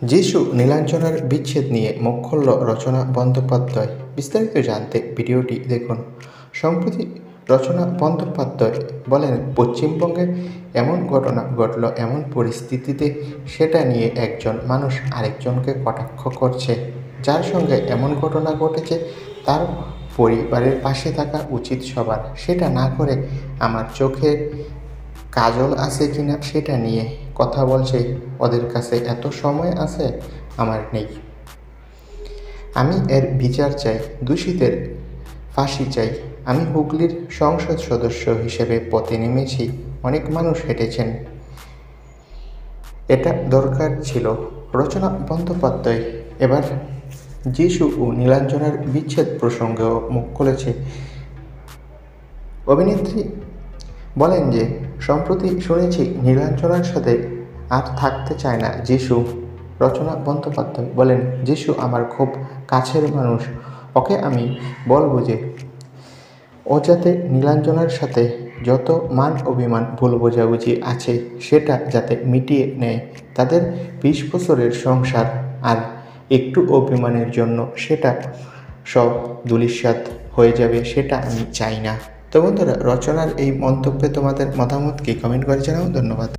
যিশু নীলাঞ্জনার বিচ্ছেদ নিয়ে মুখ খুলল রচনা বন্দ্যোপাধ্যায়। বিস্তারিত জানতে ভিডিওটি দেখুন। সম্প্রতি রচনা বন্দ্যোপাধ্যায় বলেন, পশ্চিমবঙ্গে এমন ঘটনা ঘটল, এমন পরিস্থিতিতে সেটা নিয়ে একজন মানুষ আরেকজনকে কটাক্ষ করছে। যার সঙ্গে এমন ঘটনা ঘটেছে তার পরিবারের পাশে থাকা উচিত সবার। সেটা না করে আমার চোখে কাজল আছে কিনা সেটা নিয়ে কথা বলছে। ওদের কাছে এত সময় আছে, আমার নেই। আমি এর বিচার চাই, দোষীদের ফাঁসি চাই। আমি হুগলির সংসদ সদস্য হিসেবে পথে নেমেছি, অনেক মানুষ হেঁটেছেন, এটা দরকার ছিল। রচনা বন্দ্যোপাধ্যায় এবার যিশু ও নীলাঞ্জনার বিচ্ছেদ প্রসঙ্গেও মুখ খুলেছে। অভিনেত্রী বলেন যে, সম্প্রতি শুনেছি নীলাঞ্জনার সাথে আর থাকতে চায় না যিশু। রচনা বন্দ্যোপাধ্যায় বলেন, যিশু আমার খুব কাছের মানুষ, ওকে আমি বলবো যে ও যাতে নীলাঞ্জনার সাথে যত মান অভিমান ভুল বোঝাবুঝি আছে সেটা যাতে মিটিয়ে নেয়। তাদের 20 বছরের সংসার, আর একটু অভিমানের জন্য সেটা সব ধূলিসাৎ হয়ে যাবে, সেটা আমি চাই না। তো বন্ধুরা, রচনার এই মন্তব্যে তোমাদের মতামত কি কমেন্ট করে জানাও। ধন্যবাদ।